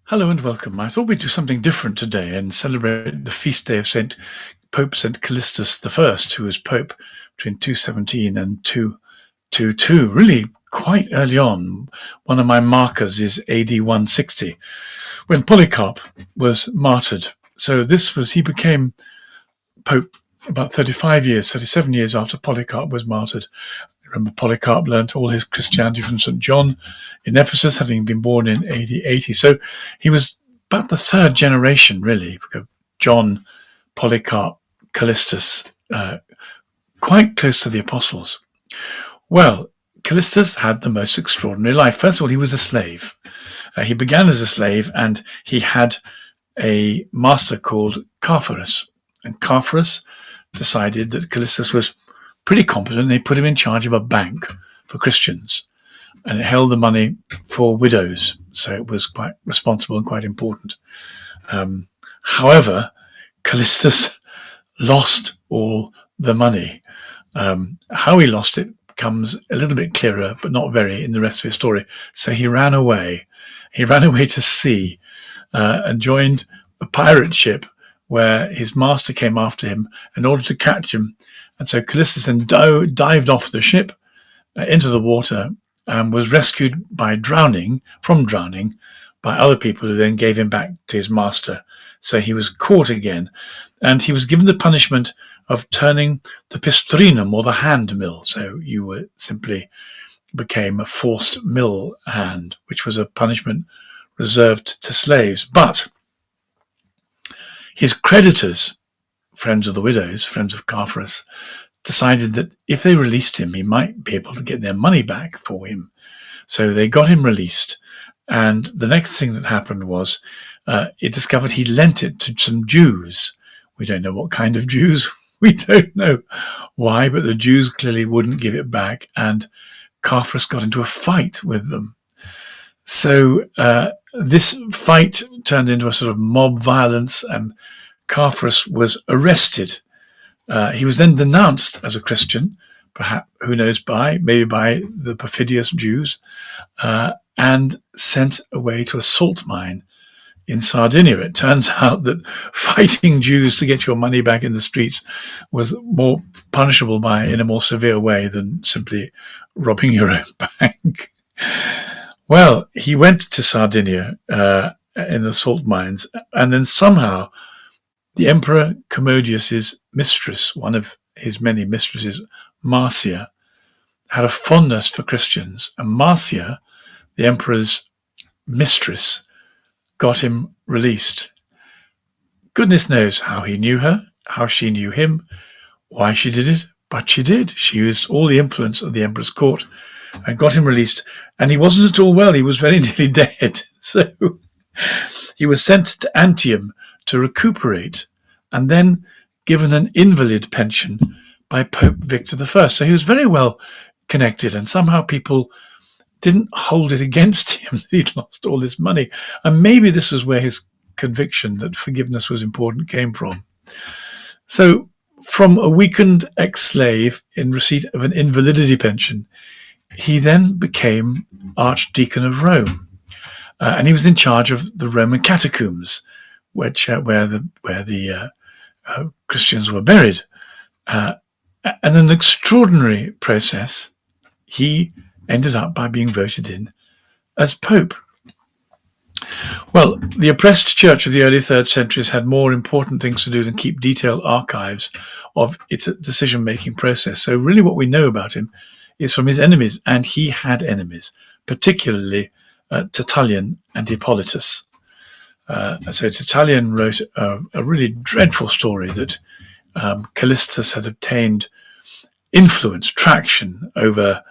Hello and welcome. I thought we'd do something different today and celebrate the feast day of Pope St. Callistus I, who was Pope between 217 and 222, really quite early on. One of my markers is AD 160, when Polycarp was martyred. So he became Pope about 37 years after Polycarp was martyred. Remember, Polycarp learnt all his Christianity from St. John in Ephesus, having been born in AD 80. So he was about the third generation, really, because John, Polycarp, Callistus, quite close to the apostles. Well, Callistus had the most extraordinary life. First of all, he was a slave. He began as a slave, and he had a master called Carphorus. And Carphorus decided that Callistus was pretty competent, and they put him in charge of a bank for Christians, and it held the money for widows, so it was quite responsible and quite important. However, Callistus lost all the money. How he lost it becomes a little bit clearer, but not very, in the rest of his story. So he ran away. He ran away to sea and joined a pirate ship where his master came after him in order to catch him. And so Callistus then dived off the ship into the water and was rescued by drowning by other people, who then gave him back to his master. So he was caught again, and he was given the punishment of turning the pistrinum, or the hand mill. So you simply became a forced mill hand, which was a punishment reserved to slaves. But his creditors, friends of the widows, friends of Carphorus, decided that if they released him, he might be able to get their money back for him. So they got him released. And the next thing that happened was it discovered he lent it to some Jews. We don't know what kind of Jews. We don't know why, but the Jews clearly wouldn't give it back. And Carphorus got into a fight with them. So this fight turned into a sort of mob violence, and Carphorus was arrested. He was then denounced as a Christian, perhaps, who knows, maybe by the perfidious Jews, and sent away to a salt mine in Sardinia. It turns out that fighting Jews to get your money back in the streets was more punishable in a more severe way than simply robbing your own bank. Well, he went to Sardinia in the salt mines, and then somehow the Emperor Commodius's mistress, one of his many mistresses, Marcia, had a fondness for Christians. And Marcia, the emperor's mistress, got him released. Goodness knows how he knew her, how she knew him, why she did it, but she did. She used all the influence of the emperor's court and got him released. And he wasn't at all well. He was very nearly dead. So he was sent to Antium to recuperate, and then given an invalid pension by Pope Victor I. So he was very well connected, and somehow people didn't hold it against him that he'd lost all this money. And maybe this was where his conviction that forgiveness was important came from. So from a weakened ex-slave in receipt of an invalidity pension, he then became Archdeacon of Rome. And he was in charge of the Roman catacombs, where the Christians were buried. And in an extraordinary process, he ended up by being voted in as Pope. Well, the oppressed church of the early 3rd centuries had more important things to do than keep detailed archives of its decision-making process. So really what we know about him is from his enemies, and he had enemies, particularly Tertullian and Hippolytus. So Tertullian wrote a really dreadful story that Callistus had obtained influence, traction over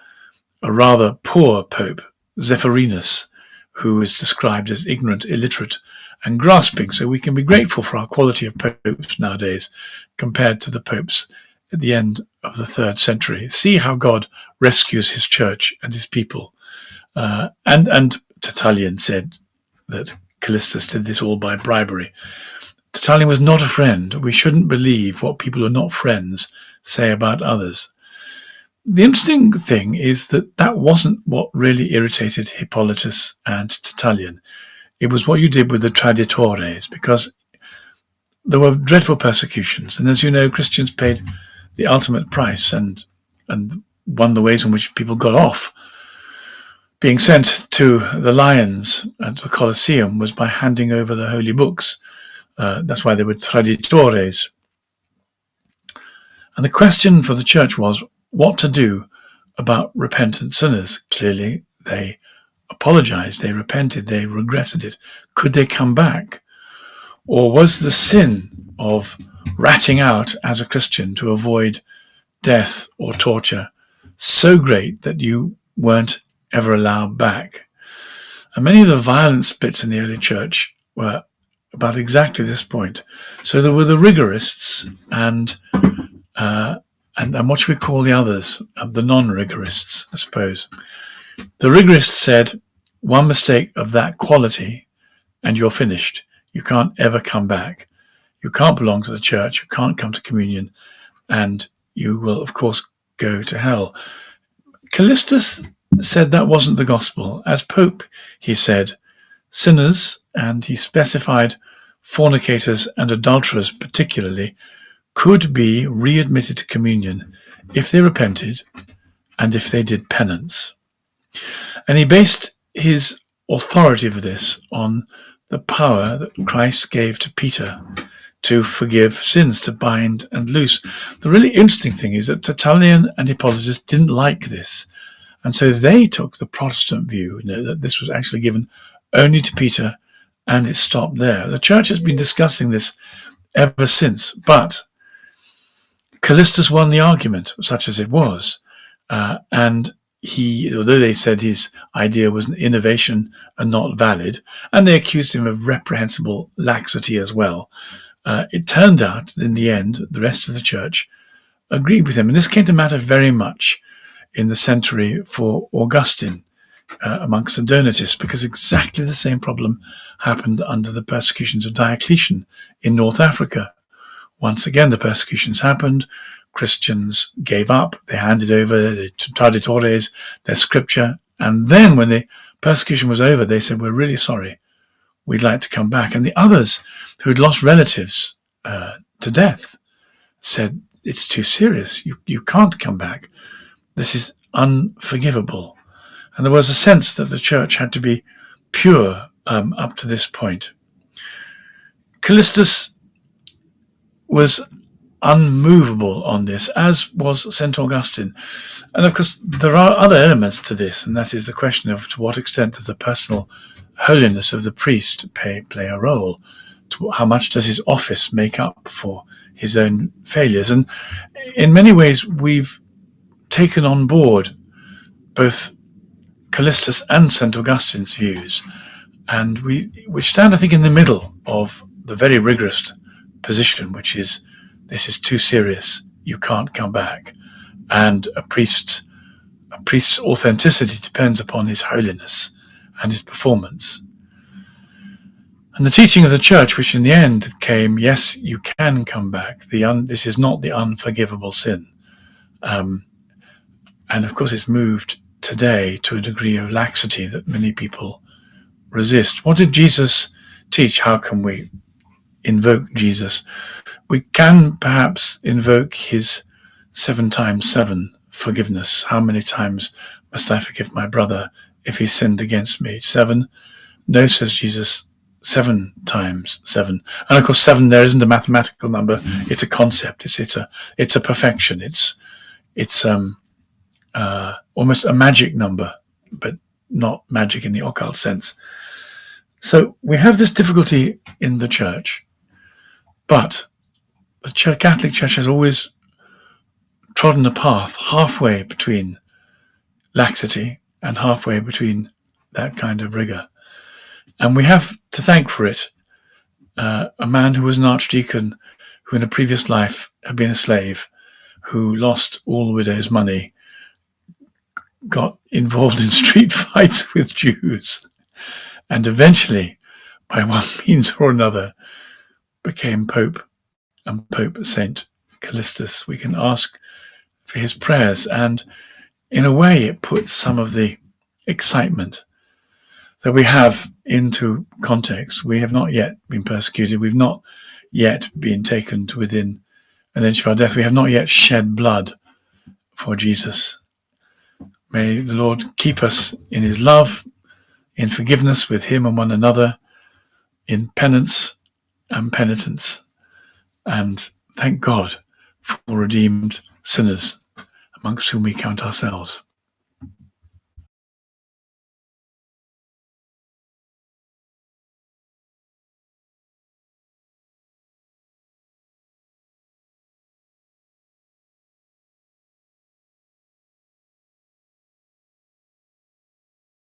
a rather poor pope, Zephyrinus, who is described as ignorant, illiterate, and grasping. So we can be grateful for our quality of popes nowadays compared to the popes at the end of the 3rd century. See how God rescues his church and his people. And Tertullian said that Callistus did this all by bribery. Tertullian was not a friend. We shouldn't believe what people who are not friends say about others. The interesting thing is that wasn't what really irritated Hippolytus and Tertullian. It was what you did with the traditores, because there were dreadful persecutions. And as you know, Christians paid the ultimate price, and one of the ways in which people got off being sent to the lions at the Colosseum was by handing over the holy books. That's why they were traditores. And the question for the church was what to do about repentant sinners. Clearly, they apologized, they repented, they regretted it. Could they come back? Or was the sin of ratting out as a Christian to avoid death or torture so great that you weren't ever allowed back? And many of the violent splits in the early church were about exactly this point. So there were the rigorists and what should we call the others? The non-rigorists, I suppose. The rigorists said, one mistake of that quality and you're finished. You can't ever come back. You can't belong to the church. You can't come to communion. And you will, of course, go to hell. Callistus said that wasn't the gospel. As Pope, he said, sinners, and he specified fornicators and adulterers particularly, could be readmitted to communion if they repented and if they did penance. And he based his authority for this on the power that Christ gave to Peter to forgive sins, to bind and loose. The really interesting thing is that Tertullian and Hippolytus didn't like this. And so they took the Protestant view, that this was actually given only to Peter, and it stopped there. The church has been discussing this ever since, but Callistus won the argument, such as it was. And he, although they said his idea was an innovation and not valid, and they accused him of reprehensible laxity as well, it turned out that in the end, the rest of the church agreed with him. And this came to matter very much in the century for Augustine amongst the Donatists, because exactly the same problem happened under the persecutions of Diocletian in North Africa. Once again, the persecutions happened. Christians gave up. They handed over the traditores, their scripture. And then when the persecution was over, they said, we're really sorry. We'd like to come back. And the others who'd lost relatives to death said, it's too serious. You can't come back. This is unforgivable. And there was a sense that the church had to be pure up to this point. Callistus was unmovable on this, as was St. Augustine. And of course, there are other elements to this, and that is the question of to what extent does the personal holiness of the priest play a role? How much does his office make up for his own failures? And in many ways, we've taken on board both Callistus and St. Augustine's views, and we stand, I think, in the middle of the very rigorous position, which is this is too serious, you can't come back, and a priest's authenticity depends upon his holiness and his performance. And the teaching of the church, which in the end came, yes, you can come back. This is not the unforgivable sin. And of course, it's moved today to a degree of laxity that many people resist. What did Jesus teach? How can we invoke Jesus? We can perhaps invoke his 7 times 7 forgiveness. How many times must I forgive my brother if he sinned against me? 7? No, says Jesus, 7 times 7. And of course, 7 there isn't a mathematical number. It's a concept. It's a perfection. It's almost a magic number, but not magic in the occult sense. So we have this difficulty in the church, but the Catholic Church has always trodden a path halfway between laxity and halfway between that kind of rigor. And we have to thank for it a man who was an archdeacon, who in a previous life had been a slave, who lost all the widow's money, got involved in street fights with Jews, and eventually, by one means or another, became Pope, and Pope St. Callistus. We can ask for his prayers, and in a way it puts some of the excitement that we have into context. We have not yet been persecuted. We've not yet been taken to within an inch of our death. We have not yet shed blood for Jesus. May the Lord keep us in his love, in forgiveness with him and one another, in penance and penitence. And thank God for redeemed sinners, amongst whom we count ourselves.